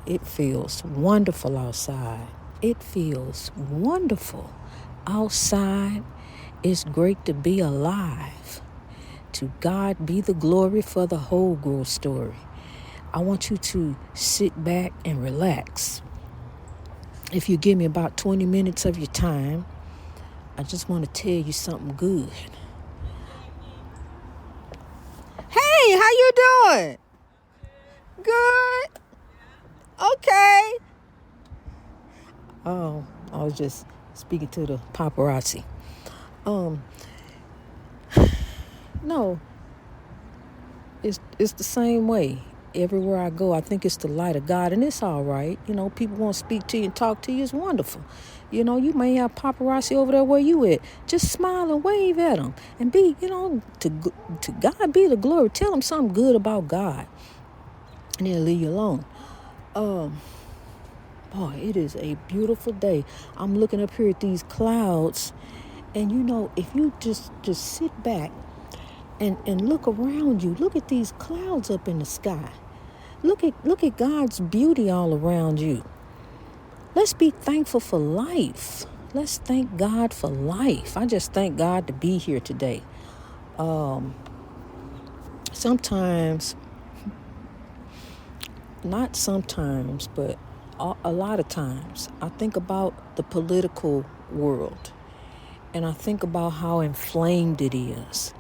It feels wonderful outside. It feels wonderful outside. It's great to be alive. To God be the glory for the whole growth story. I want you to sit back and relax. If you give me about 20 minutes of your time, I just want to tell you something good. Hey, how you doing? Good? Okay. Oh, I was just speaking to the paparazzi. No, it's the same way. Everywhere I go, I think it's the light of God, and it's all right. People want to speak to you and talk to you. It's wonderful. You may have paparazzi over there where you at. Just smile and wave at them and be, to God be the glory. Tell them something good about God, and they'll leave you alone. Boy, it is a beautiful day. I'm looking up here at these clouds, and if you just sit back and look around you, look at these clouds up in the sky. Look at God's beauty all around you. Let's be thankful for life. Let's thank God for life. I just thank God to be here today. Sometimes, not sometimes, but a lot of times, I think about the political world, and I think about how inflamed it is.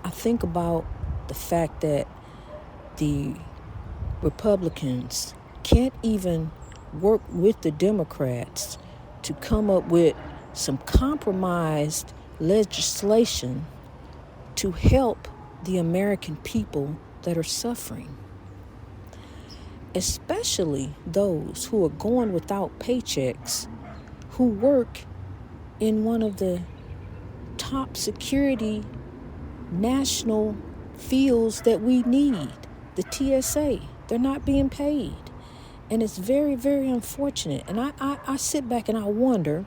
I think about the fact that the Republicans can't even work with the Democrats to come up with some compromised legislation to help the American people that are suffering, especially those who are going without paychecks, who work in one of the top security national fields that we need, the TSA. They're not being paid. And it's very, very unfortunate. And I sit back and I wonder,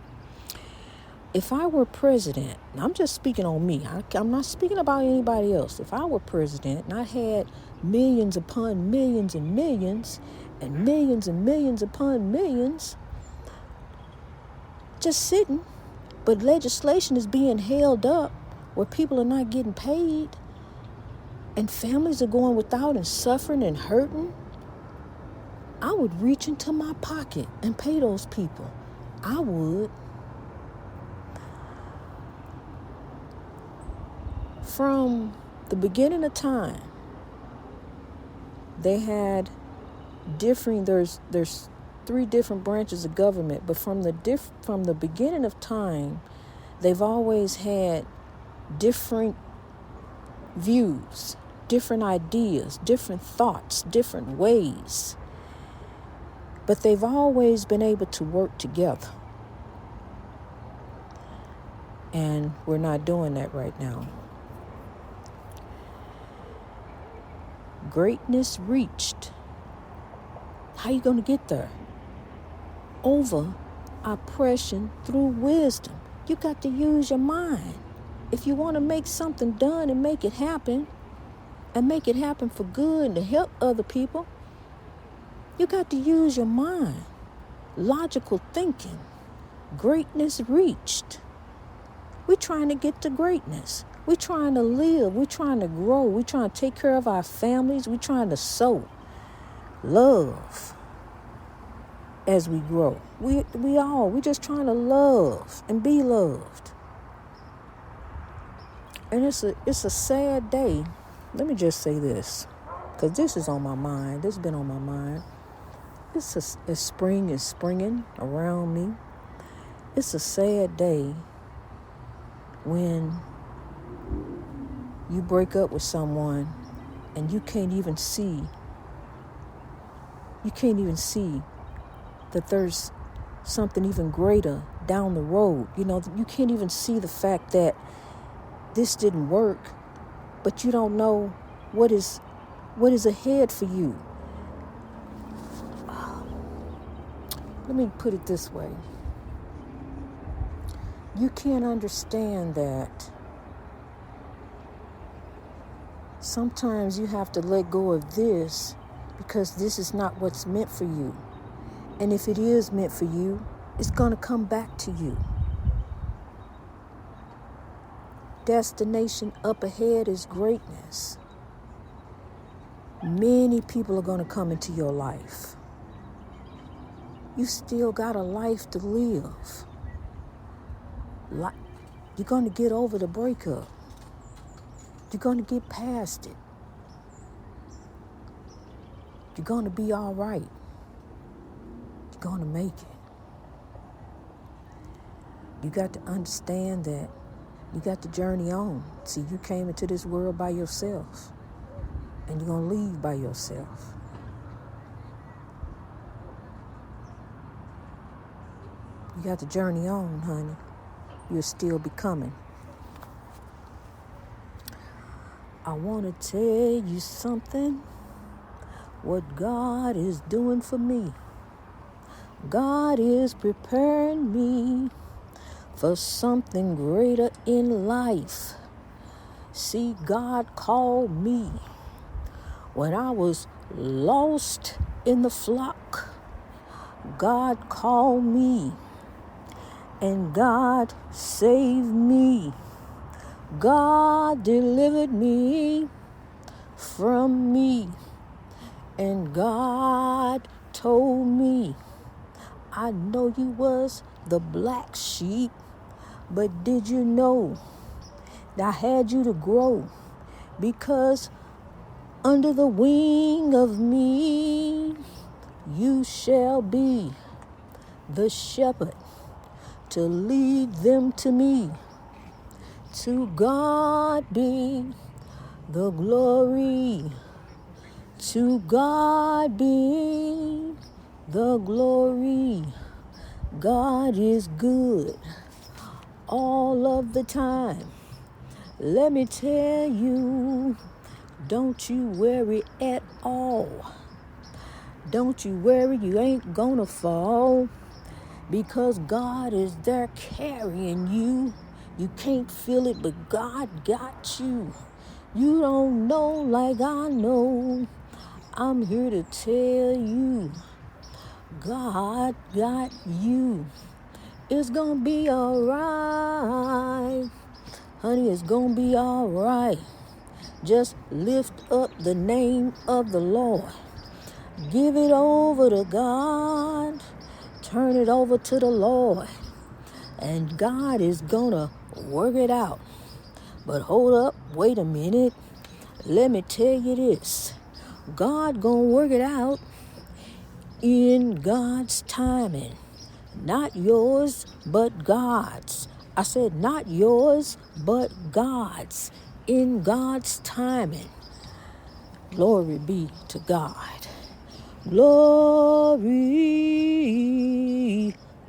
if I were president, and I'm just speaking on me, I'm not speaking about anybody else. If I were president and I had millions upon millions and millions and millions upon millions just sitting, but legislation is being held up where people are not getting paid and families are going without and suffering and hurting, I would reach into my pocket and pay those people. I would. From the beginning of time, they had there's 3 different branches of government, but from the beginning of time, they've always had different views, different ideas, different thoughts, different ways. But they've always been able to work together. And we're not doing that right now. Greatness reached. How you going to get there? Over oppression through wisdom. You got to use your mind. If you want to make something done and make it happen for good and to help other people, you got to use your mind. Logical thinking. Greatness reached. We're trying to get to greatness. We're trying to live. We're trying to grow. We're trying to take care of our families. We're trying to sow love as we grow. We're just trying to love and be loved. And it's a sad day. Let me just say this, because this is on my mind. This has been on my mind. Spring is springing around me. It's a sad day when you break up with someone and you can't even see that there's something even greater down the road. You can't even see the fact that this didn't work, but you don't know what is ahead for you. Let me put it this way. You can't understand that sometimes you have to let go of this because this is not what's meant for you. And if it is meant for you, it's going to come back to you. Destination up ahead is greatness. Many people are going to come into your life. You still got a life to live. You're going to get over the breakup. You're going to get past it. You're going to be all right. You're going to make it. You got to understand that you got to journey on. See, you came into this world by yourself, and you're going to leave by yourself. You got to journey on, honey. You're still becoming. I want to tell you something, what God is doing for me. God is preparing me for something greater in life. See, God called me when I was lost in the flock. God called me, and God saved me. God delivered me from me, and God told me, I know you was the black sheep, but did you know that I had you to grow? Because under the wing of me, you shall be the shepherd to lead them to me. To God be the glory. To God be the glory. God is good all of the time. Let me tell you, don't you worry at all. Don't you worry, you ain't gonna fall, because God is there carrying you. You can't feel it, but God got you. You don't know like I know. I'm here to tell you, God got you. It's gonna be all right. Honey, it's gonna be all right. Just lift up the name of the Lord. Give it over to God. Turn it over to the Lord. And God is gonna work it out. But hold up, wait a minute. Let me tell you this. God gonna work it out in God's timing. Not yours, but God's. I said not yours, but God's. In God's timing. Glory be to God. Glory,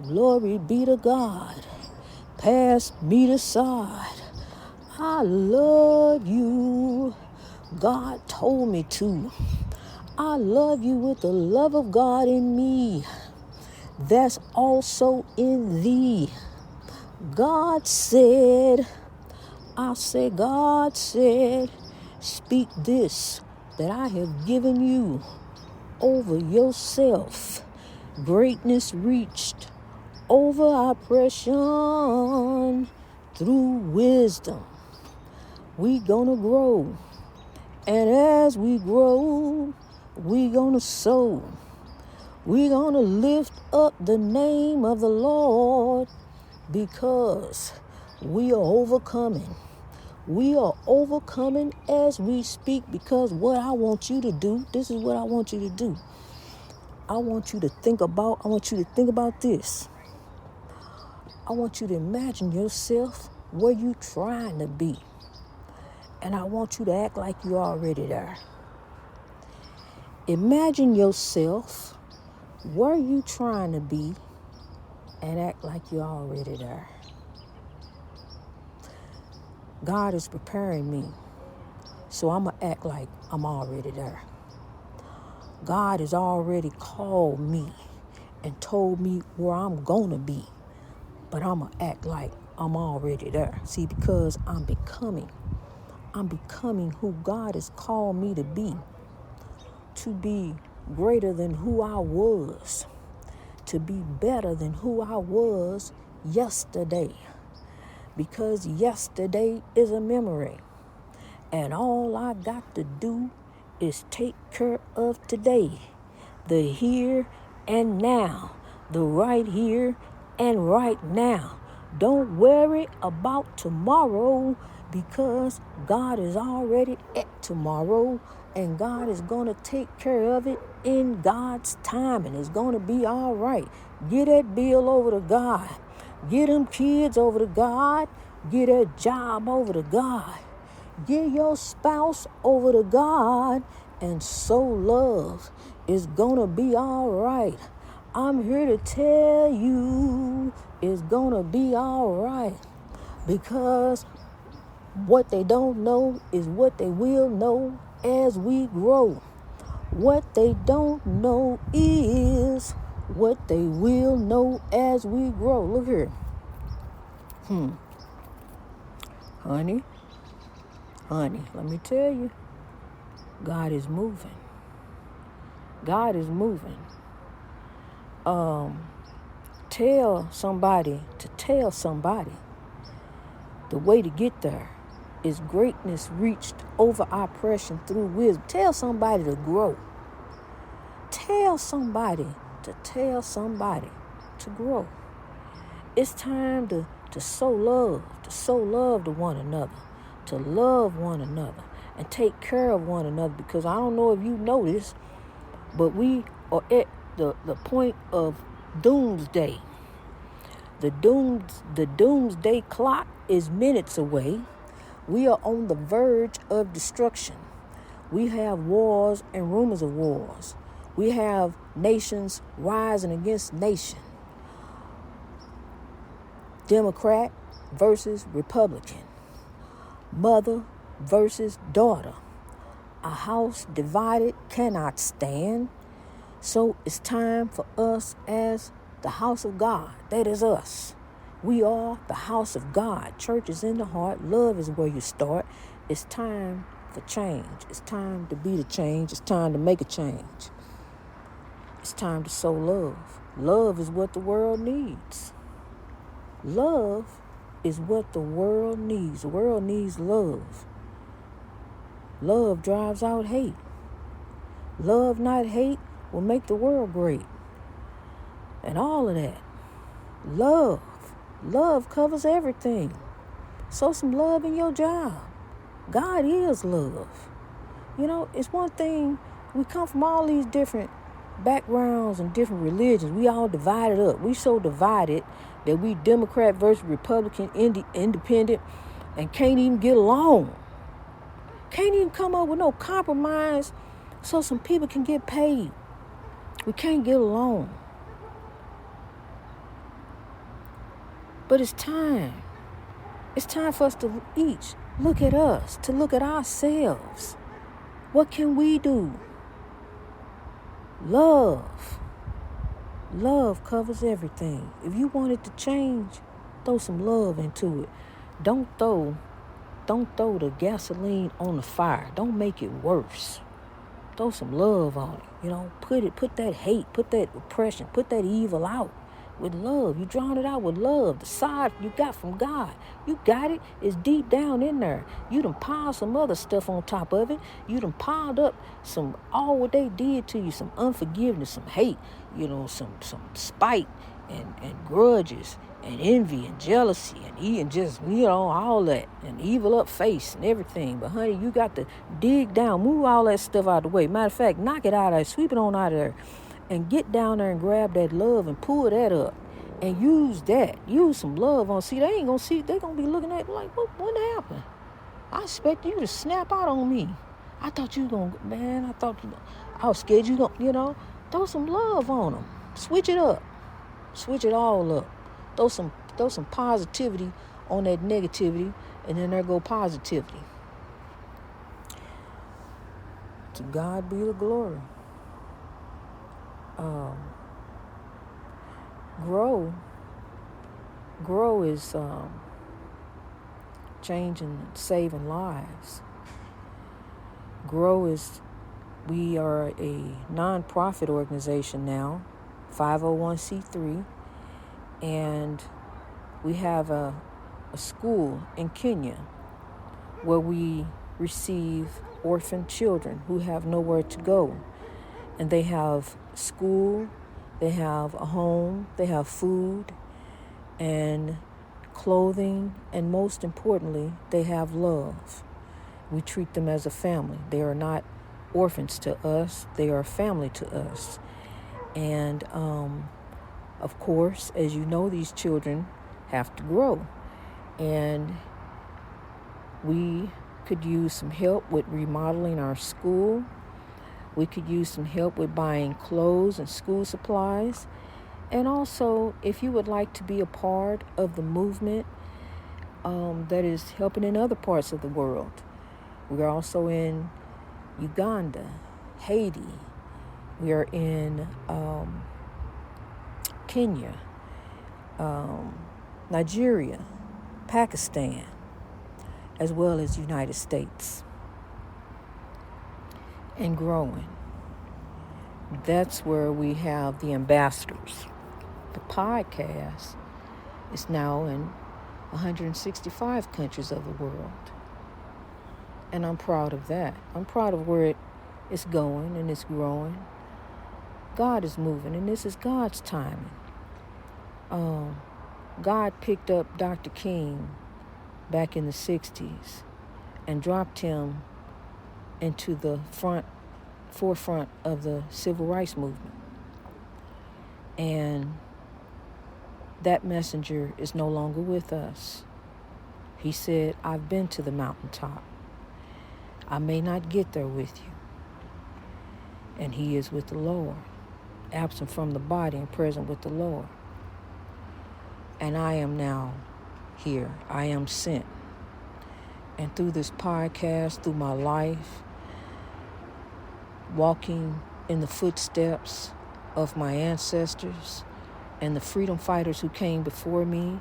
glory be to God. Pass me the side. I love you. God told me to. I love you with the love of God in me. That's also in thee. God said, God said, speak this that I have given you over yourself. Greatness reached over oppression through wisdom. We gonna grow, and as we grow, we gonna sow. We gonna lift up the name of the Lord, because we are overcoming. We are overcoming as we speak, because what I want you to do, this is what I want you to do. I want you to think about this. I want you to imagine yourself where you trying to be. And I want you to act like you're already there. Imagine yourself where you trying to be and act like you're already there. God is preparing me, so I'm going to act like I'm already there. God has already called me and told me where I'm going to be, but I'm going to act like I'm already there. See, because I'm becoming who God has called me to be. to be greater than who I was, to be better than who I was yesterday. Because yesterday is a memory. And all I got to do is take care of today, the here and now, the right here and right now. Don't worry about tomorrow, because God is already at tomorrow, and God is going to take care of it in God's time, and it's going to be all right. Get that bill over to God. Get them kids over to God. Get that job over to God. Get your spouse over to God, and Sow Love is going to be all right. I'm here to tell you it's going to be all right, because what they don't know is what they will know as we grow. What they don't know is what they will know as we grow. Look here. Honey, let me tell you, God is moving. God is moving. Tell somebody the way to get there is greatness reached over oppression through wisdom. Tell somebody to grow. Tell somebody to grow. It's time to sow love to one another, to love one another, and take care of one another. Because I don't know if you know this, but we are at the point of doomsday. The doomsday clock is minutes away. We are on the verge of destruction. We have wars and rumors of wars. We have nations rising against nation. Democrat versus Republican. Mother versus daughter. A house divided cannot stand. So it's time for us as the house of God. That is us. We are the house of God. Church is in the heart. Love is where you start. It's time for change. It's time to be the change. It's time to make a change. It's time to sow love. Love is what the world needs. Love is what the world needs. The world needs love. Love drives out hate. Love, not hate, will make the world great. And all of that. Love covers everything. Sow some love in your job. God is love. You know, it's one thing, we come from all these different backgrounds and different religions. We all divided up. We so divided that we Democrat versus Republican, independent, and can't even get along. Can't even come up with no compromise so some people can get paid. We can't get along. But it's time. It's time for us to each look at us, to look at ourselves. What can we do? Love. Love covers everything. If you want it to change, throw some love into it. Don't throw the gasoline on the fire. Don't make it worse. Throw some love on it. You know, put that hate, put that oppression, put that evil out with love. You drawing it out with love. The side you got from God. You got it. It's deep down in there. You done piled some other stuff on top of it. You done piled up all what they did to you, some unforgiveness, some hate, you know, some spite and grudges and envy and jealousy and just, you know, all that, and evil up face and everything. But honey, you got to dig down, move all that stuff out of the way. Matter of fact, knock it out of there, sweep it on out of there, and get down there and grab that love and pull that up and use that. Use some love on. See, they gonna be looking at it like, what happened? I expected you to snap out on me. I thought you gonna, man, I was scared you gonna, you know, throw some love on them. Switch it up. Switch it all up. Throw some positivity on that negativity, and then there go positivity. To God be the glory. Grow is changing, saving lives. Grow is We are a non-profit organization now, 501c3, and we have a school in Kenya where we receive orphan children who have nowhere to go. And they have school, they have a home, they have food and clothing, and most importantly, they have love. We treat them as a family. They are not orphans to us, they are family to us. And of course, as you know, these children have to grow. And we could use some help with remodeling our school. We could use some help with buying clothes and school supplies. And also, if you would like to be a part of the movement that is helping in other parts of the world. We're also in Uganda, Haiti. We are in Kenya, Nigeria, Pakistan, as well as United States. And growing. That's where we have the ambassadors. The podcast is now in 165 countries of the world. And I'm proud of that. I'm proud of where it's going and it's growing. God is moving, and this is God's timing. God picked up Dr. King back in the 60s and dropped him into the forefront of the civil rights movement. And that messenger is no longer with us. He said, I've been to the mountaintop. I may not get there with you. And he is with the Lord, absent from the body and present with the Lord. And I am now here. I am sent. And through this podcast, through my life, walking in the footsteps of my ancestors and the freedom fighters who came before me,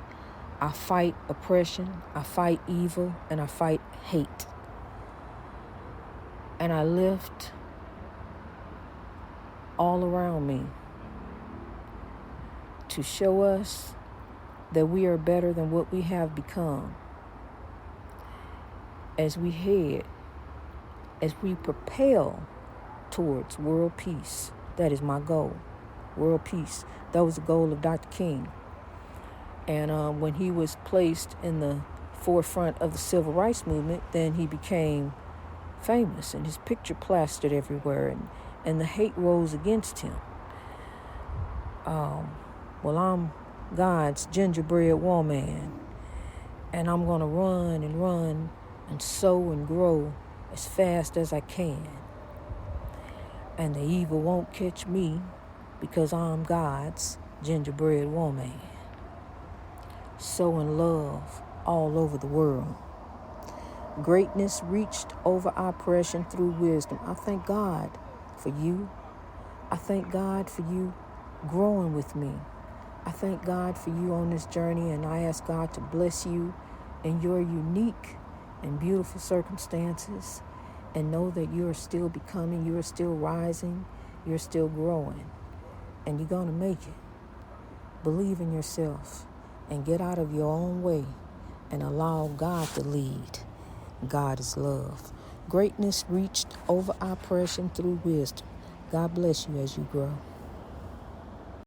I fight oppression, I fight evil, and I fight hate. And I lift all around me to show us that we are better than what we have become. As we propel towards world peace. That is my goal, world peace. That was the goal of Dr. King. And when he was placed in the forefront of the civil rights movement, then he became famous and his picture plastered everywhere, and the hate rose against him. Well, I'm God's gingerbread woman, and I'm going to run and sow and grow as fast as I can. And the evil won't catch me because I'm God's gingerbread woman. Sowing love all over the world. Greatness reached over oppression through wisdom. I thank God for you. I thank God for you growing with me. I thank God for you on this journey, and I ask God to bless you in your unique and beautiful circumstances. And know that you are still becoming, you are still rising, you're still growing. And you're going to make it. Believe in yourself and get out of your own way and allow God to lead. God is love. Greatness reached over oppression through wisdom. God bless you as you grow.